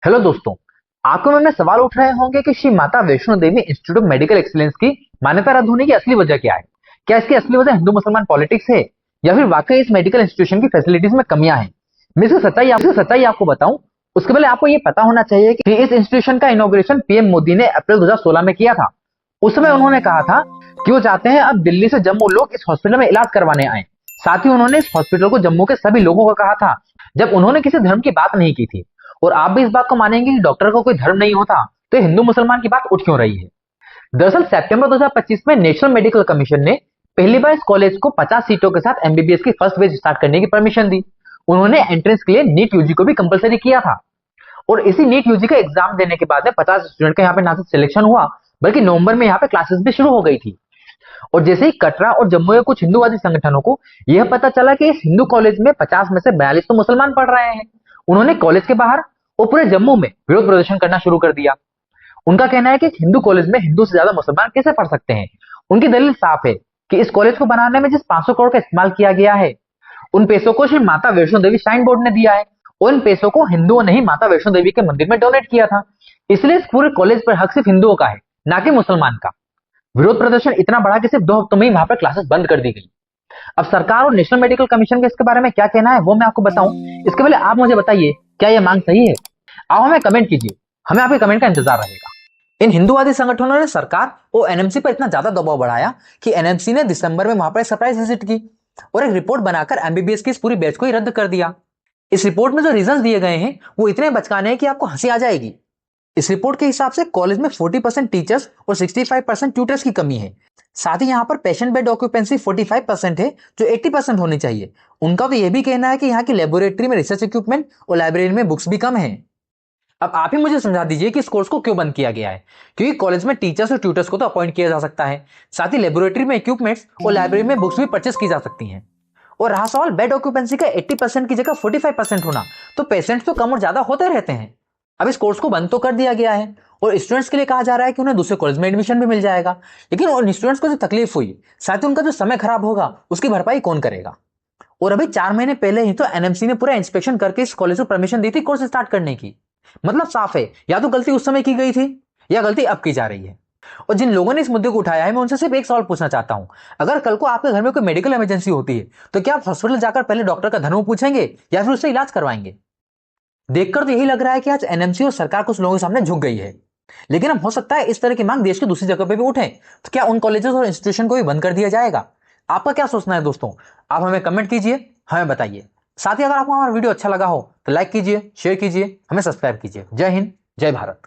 Hello दोस्तों। आपके मन में सवाल उठ रहे होंगे कि Shri Mata Vaishno Devi institute of medical excellence की मान्यता रद्द होने की असली वजह क्या है। क्या इसकी असली वजह हिंदू मुसलमान पॉलिटिक्स है या फिर वाकई इस मेडिकल इंस्टीट्यूशन की फैसिलिटीज में कमियां हैं। मैं इसकी सच्चाई आपको बताऊं उसके पहले आपको यह पता होना चाहिए कि इस इंस्टीट्यूशन का इनॉग्रेशन पीएम मोदी ने अप्रैल 2016 में किया था। उस समय उन्होंने कहा था कि वो चाहते हैं अब दिल्ली से जम्मू लोग इस हॉस्पिटल में इलाज करवाने आए। साथ ही उन्होंने इस हॉस्पिटल को जम्मू के सभी लोगों को कहा था, जब उन्होंने किसी धर्म की बात नहीं की थी। और आप भी इस बात को मानेंगे कि डॉक्टर का कोई धर्म नहीं होता तो हिंदू मुसलमान की बात उठ क्यों रही है। दरअसल सितंबर 2025 में नेशनल मेडिकल कमीशन ने पहली बार इस कॉलेज को 50 सीटों के साथ एमबीबीएस की फर्स्ट बैच स्टार्ट करने की परमिशन दी। उन्होंने एंट्रेंस के लिए नीट यूजी को भी कंपलसरी किया था। और इसी नीट यूजी का एग्जाम देने के बाद में 50 स्टूडेंट का यहाँ पे ना सिर्फ सिलेक्शन हुआ बल्कि नवंबर में यहाँ पे क्लासेस भी शुरू हो गई थी। और जैसे ही कटरा और जम्मू के कुछ हिंदूवादी संगठनों को यह पता चला कि इस हिंदू कॉलेज में 50 में से 42 तो मुसलमान पढ़ रहे हैं, उन्होंने कॉलेज के बाहर और पूरे जम्मू में विरोध प्रदर्शन करना शुरू कर दिया। उनका कहना है कि हिंदू कॉलेज में हिंदू से ज्यादा मुसलमान कैसे पढ़ सकते हैं। उनकी दलील साफ है कि इस कॉलेज को बनाने में जिस 500 करोड़ का इस्तेमाल किया गया है, उन पैसों को श्री माता वैष्णो देवी श्राइन बोर्ड ने दिया है और इन पैसों को हिंदुओं ने ही माता वैष्णो देवी के मंदिर में डोनेट किया था। इसलिए इस पूरे कॉलेज पर हक सिर्फ हिंदुओं का है, ना कि मुसलमान का। विरोध प्रदर्शन इतना बढ़ा कि सिर्फ 2 हफ्तों में ही वहां पर क्लासेस बंद कर दी गई। अब सरकार और नेशनल मेडिकल कमीशन के इसके बारे में क्या कहना है वो मैं आपको बताऊं, इसके पहले आप मुझे बताइए क्या यह मांग सही है। आप हमें कमेंट कीजिए, हमें आपके कमेंट का इंतजार रहेगा। इन हिंदूवादी संगठनों ने सरकार और एनएमसी पर इतना ज्यादा दबाव बढ़ाया कि एनएमसी ने दिसंबर में वहां पर सरप्राइज विजिट की और एक रिपोर्ट बनाकर एमबीबीएस की इस पूरी बैच को ही रद्द कर दिया। इस रिपोर्ट में जो रीजंस दिए गए हैं वो इतने बचकाने हैं कि आपको हंसी आ जाएगी। इस रिपोर्ट के हिसाब से कॉलेज में 40% टीचर्स और 65% ट्यूटर्स की कमी है। साथ ही यहाँ पर पेशेंट बेड ऑक्यूपेंसी 45% है जो 80% होनी चाहिए। उनका तो यह भी कहना है कि यहाँ की लेबोरेटरी में रिसर्च इक्विपमेंट और लाइब्रेरी में बुक्स भी कम है। अब आप ही मुझे समझा दीजिए कि इस कोर्स को क्यों बंद किया गया है। क्योंकि कॉलेज में टीचर्स और ट्यूटर्स को तो अपॉइंट किया जा सकता है, साथ ही लेबोरेटरी में इक्विपमेंट्स और लाइब्रेरी में बुक्स भी परचेस की जा सकती हैं। और रहा सवाल बेड ऑक्यूपेंसी का 80% की जगह 45% होना, तो पेशेंट्स तो कम और ज्यादा होते रहते हैं। अब इस कोर्स को बंद तो कर दिया गया है और स्टूडेंट्स के लिए कहा जा रहा है कि उन्हें दूसरे कॉलेज में एडमिशन भी मिल जाएगा, लेकिन उन स्टूडेंट्स को जो तकलीफ हुई, साथ ही उनका जो समय खराब होगा, उसकी भरपाई कौन करेगा। और अभी 4 महीने पहले ही तो एनएमसी ने पूरा इंस्पेक्शन करके इस कॉलेज को परमिशन दी थी कोर्स स्टार्ट करने की। मतलब साफ है, या तो गलती उस समय की गई थी या गलती अब की जा रही है। और जिन लोगों ने इस मुद्दे को उठाया है, मैं उनसे सिर्फ एक सवाल पूछना चाहता हूं। अगर कल को आपके घर में कोई मेडिकल इमरजेंसी होती है तो क्या आप हॉस्पिटल जाकर पहले डॉक्टर का धर्म पूछेंगे या फिर उससे इलाज करवाएंगे। देखकर तो यही लग रहा है कि आज एनएमसी और सरकार कुछ लोगों के सामने झुक गई है। लेकिन अब हो सकता है इस तरह की मांग देश की दूसरी जगह पे भी उठे, तो क्या उन कॉलेजेस और इंस्टीट्यूशन को भी बंद कर दिया जाएगा। आपका क्या सोचना है दोस्तों, आप हमें कमेंट कीजिए, हमें बताइए। साथ ही अगर आपको हमारा वीडियो अच्छा लगा हो तो लाइक कीजिए, शेयर कीजिए, हमें सब्सक्राइब कीजिए। जय हिंद, जय भारत।